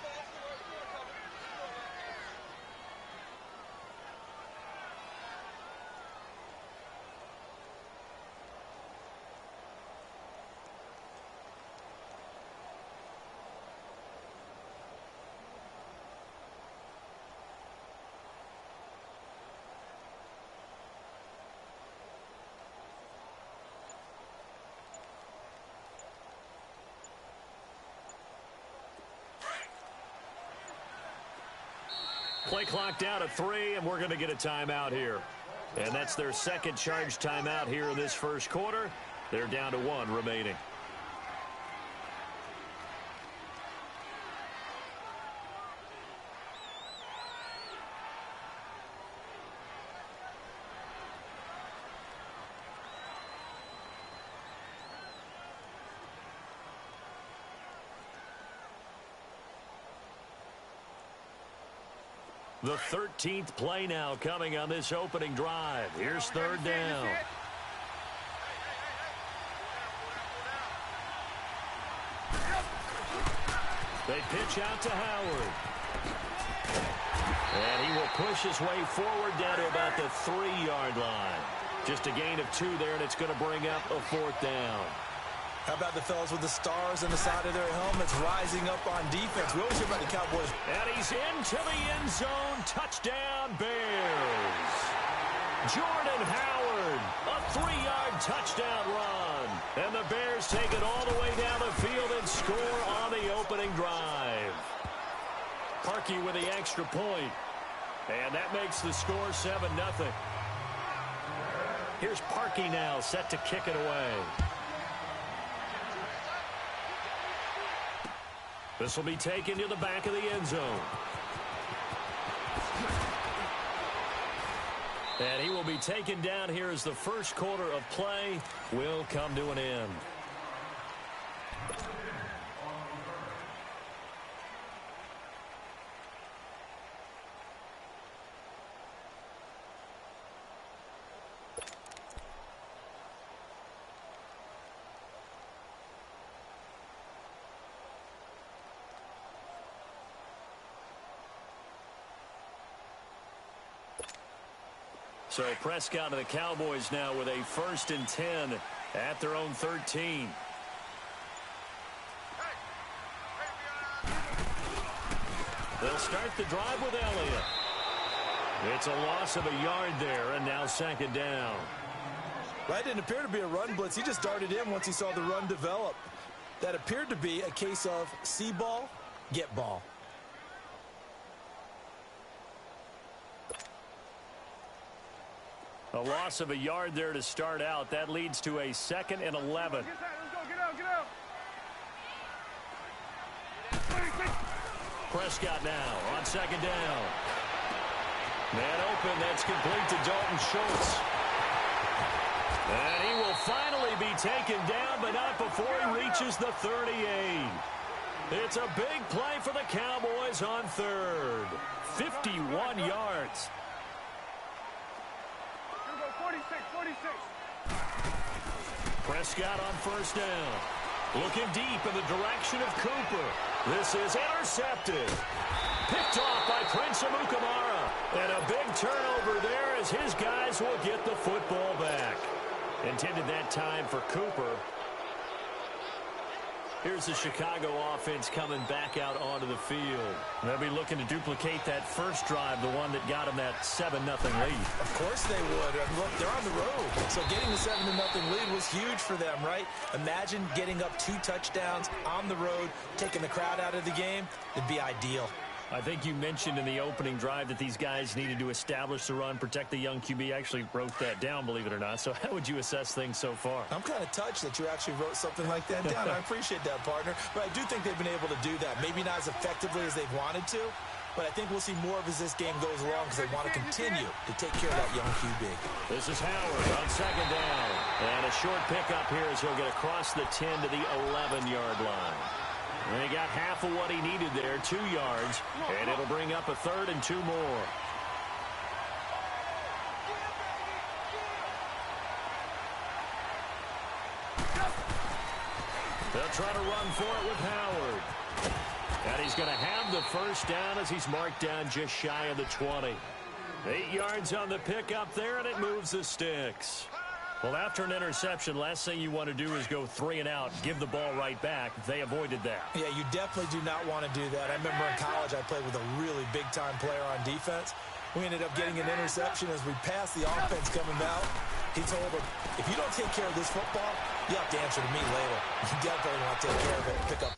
Play clock down at 3, and we're going to get a timeout here. And that's their second charge timeout here in this first quarter. They're down to 1 remaining. The 13th play now coming on this opening drive. Here's third down. They pitch out to Howard. And he will push his way forward down to about the 3-yard line. Just a gain of 2 there, and it's going to bring up a 4th down.
How about the fellas with the stars on the side of their helmets rising up on defense? We always hear about the Cowboys.
And he's into the end zone. Touchdown, Bears. Jordan Howard, a 3-yard touchdown run. And the Bears take it all the way down the field and score on the opening drive. Parkey with the extra point. And that makes the score 7-0. Here's Parkey now, set to kick it away. This will be taken to the back of the end zone. And he will be taken down here as the first quarter of play will come to an end. So Prescott and the Cowboys now with a 1st and 10 at their own 13. They'll start the drive with Elliott. It's a loss of a yard there, and now 2nd down.
That didn't appear to be a run blitz. He just darted in once he saw the run develop. That appeared to be a case of see ball, get ball.
A loss of a yard there to start out. That leads to a 2nd and 11.
Let's go, get out.
Prescott now on 2nd down. Man open, that's complete to Dalton Schultz. And he will finally be taken down, but not before he reaches the 38. It's a big play for the Cowboys on 3rd. 51 yards.
46.
Prescott on 1st down. Looking deep in the direction of Cooper. This is intercepted. Picked off by Prince Amukamara. And a big turnover there as his guys will get the football back. Intended that time for Cooper. Here's the Chicago offense coming back out onto the field. They'll be looking to duplicate that first drive, the one that got them that 7-0 lead.
Of course they would. Look, they're on the road. So getting the 7-0 lead was huge for them, right? Imagine getting up 2 touchdowns on the road, taking the crowd out of the game. It'd be ideal.
I think you mentioned in the opening drive that these guys needed to establish the run, protect the young QB. Actually wrote that down, believe it or not. So how would you assess things so far?
I'm kind of touched that you actually wrote something like that down. I appreciate that, partner. But I do think they've been able to do that. Maybe not as effectively as they've wanted to, but I think we'll see more of as this game goes along because they want to continue to take care of that young QB.
This is Howard on 2nd down. And a short pickup here as he'll get across the 10 to the 11-yard line. And he got half of what he needed there, 2 yards, and it'll bring up a 3rd and 2 more. They'll try to run for it with Howard. And he's going to have the 1st down as he's marked down just shy of the 20. 8 yards on the pickup there, and it moves the sticks. Well, after an interception, last thing you want to do is go 3 and out, give the ball right back. They avoided that.
Yeah, you definitely do not want to do that. I remember in college I played with a really big-time player on defense. We ended up getting an interception as we passed the offense coming out. He told him, if you don't take care of this football, you have to answer to me later. You definitely want to take care of it and pick up.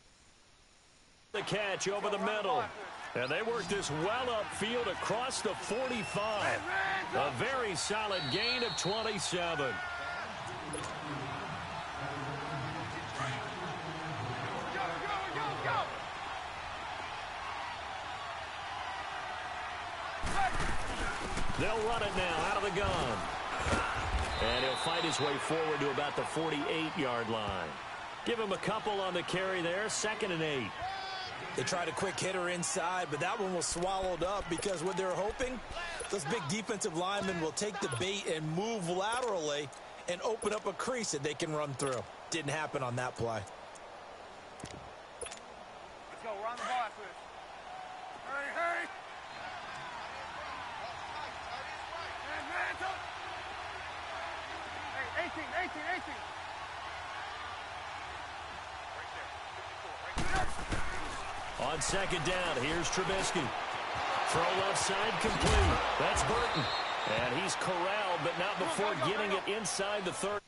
The catch over the middle. And they work this well upfield across the 45. A very solid gain of 27. They'll run it now out of the gun. And he'll fight his way forward to about the 48-yard line. Give him a couple on the carry there, 2nd and 8.
They tried a quick hitter inside, but that one was swallowed up because what they're hoping, those big defensive linemen will take the bait and move laterally and open up a crease that they can run through. Didn't happen on that play.
Let's go. We're on the ball after this. Hurry, hurry. Hey, 18.
On 2nd down, here's Trubisky. Throw left side complete. That's Burton. And he's corralled, but not before getting it inside the 30.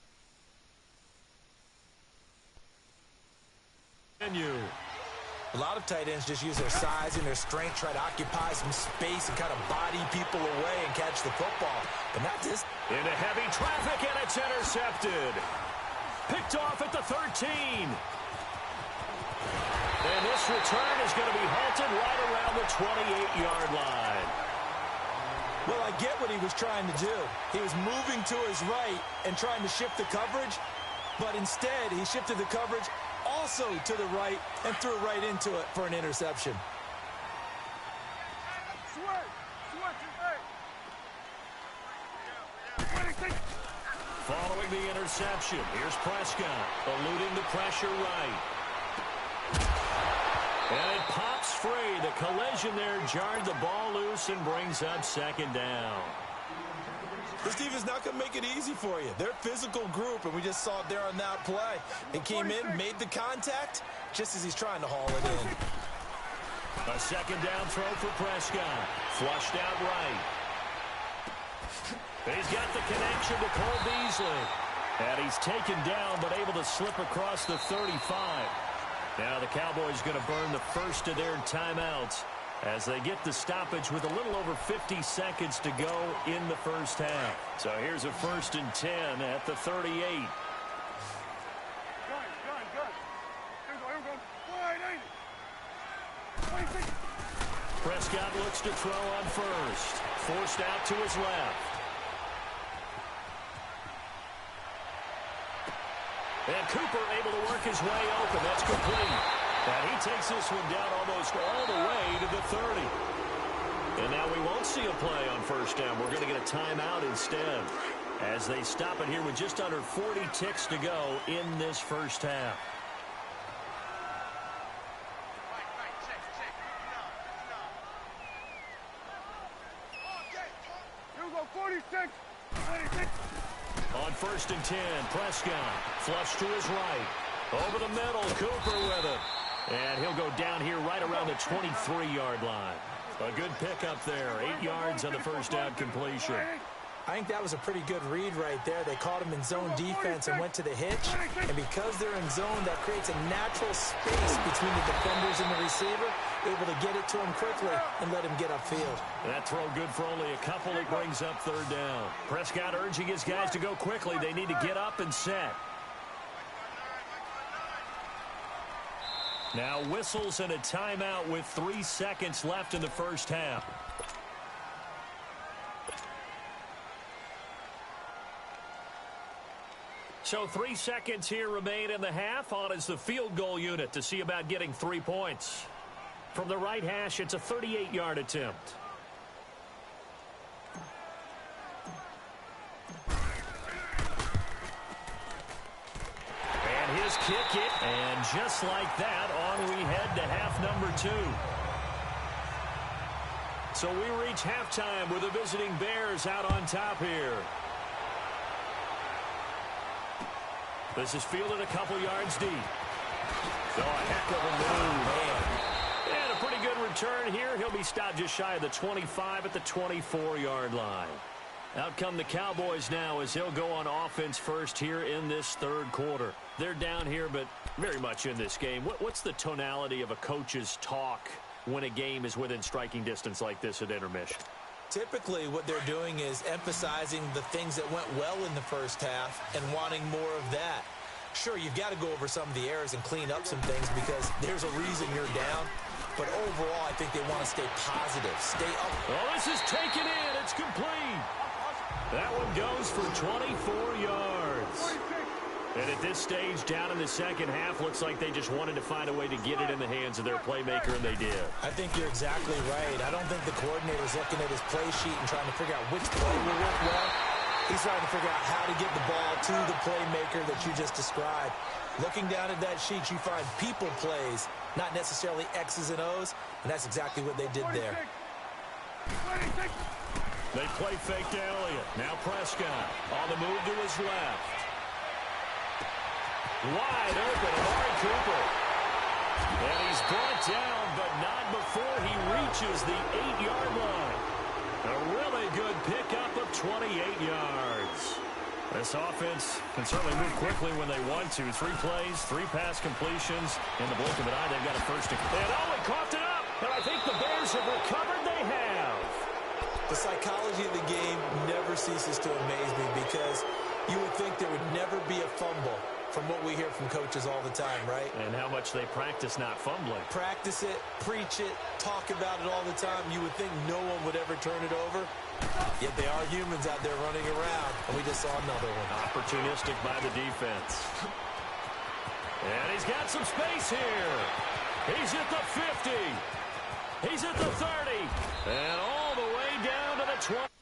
A lot of tight ends just use their size and their strength, try to occupy some space and kind of body people away and catch the football. But not this.
Into heavy traffic, and it's intercepted. Picked off at the 13. And this return is going to be halted right around the 28-yard line.
Well, I get what he was trying to do. He was moving to his right and trying to shift the coverage, but instead he shifted the coverage also to the right and threw right into it for an interception.
Following the interception, here's Prescott, eluding the pressure right. And it pops free. The collision there jarred the ball loose and brings up 2nd down.
This defense not going to make it easy for you. They're a physical group, and we just saw it there on that play. He came in, made the contact, just as he's trying to haul it in.
A 2nd down throw for Prescott. Flushed out right. He's got the connection to Cole Beasley. And he's taken down, but able to slip across the 35. Now the Cowboys going to burn the first of their timeouts as they get the stoppage with a little over 50 seconds to go in the first half. So here's a 1st and 10 at the 38.
Gun. Here we go. Wide 80.
Prescott looks to throw on first. Forced out to his left. And Cooper able to work his way open. That's complete. And he takes this one down almost all the way to the 30. And now we won't see a play on 1st down. We're going to get a timeout instead as they stop it here with just under 40 ticks to go in this first half.
Here we go, 46.
On 1st and 10, Prescott flush to his right. Over the middle, Cooper with it. And he'll go down here right around the 23-yard line. A good pickup there, 8 yards on the first down completion.
I think that was a pretty good read right there. They caught him in zone defense and went to the hitch. And because they're in zone, that creates a natural space between the defenders and the receiver, able to get it to him quickly and let him get upfield.
That throw good for only a couple. It brings up 3rd down. Prescott urging his guys to go quickly. They need to get up and set. Now whistles and a timeout with 3 seconds left in the first half. So 3 seconds here remain in the half. On is the field goal unit to see about getting 3 points. From the right hash, it's a 38-yard attempt. And his kick it. And just like that, on we head to half number 2. So we reach halftime with the visiting Bears out on top here. This is fielded a couple yards deep. Oh, a heck of a move. And a pretty good return here. He'll be stopped just shy of the 25 at the 24-yard line. Out come the Cowboys now as he'll go on offense first here in this 3rd quarter. They're down here, but very much in this game. What's the tonality of a coach's talk when a game is within striking distance like this at intermission?
Typically, what they're doing is emphasizing the things that went well in the first half and wanting more of that. Sure, you've got to go over some of the errors and clean up some things because there's a reason you're down. But overall, I think they want to stay positive, stay up.
Oh, this is taken in. It's complete. That one goes for 24 yards. And at this stage, down in the second half, looks like they just wanted to find a way to get it in the hands of their playmaker, and they did.
I think you're exactly right. I don't think the coordinator's looking at his play sheet and trying to figure out which play will work well. He's trying to figure out how to get the ball to the playmaker that you just described. Looking down at that sheet, you find people plays, not necessarily X's and O's, and that's exactly what they did there.
They play fake to Elliott. Now Prescott on the move to his left. Wide open, Amari Cooper. And he's brought down, but not before he reaches the 8-yard line. A really good pickup of 28 yards. This offense can certainly move quickly when they want to. 3 plays, 3 pass completions. In the blink of an eye, they've got a first. And Owen coughed it up. And I think the Bears have recovered. They have.
The psychology of the game never ceases to amaze me because you would think there would never be a fumble from what we hear from coaches all the time, right?
And how much they practice not fumbling.
Practice it, preach it, talk about it all the time. You would think no one would ever turn it over. Yet they are humans out there running around, and we just saw another one.
Opportunistic by the defense. And he's got some space here. He's at the 50. He's at the 30. And all the way down to the 20.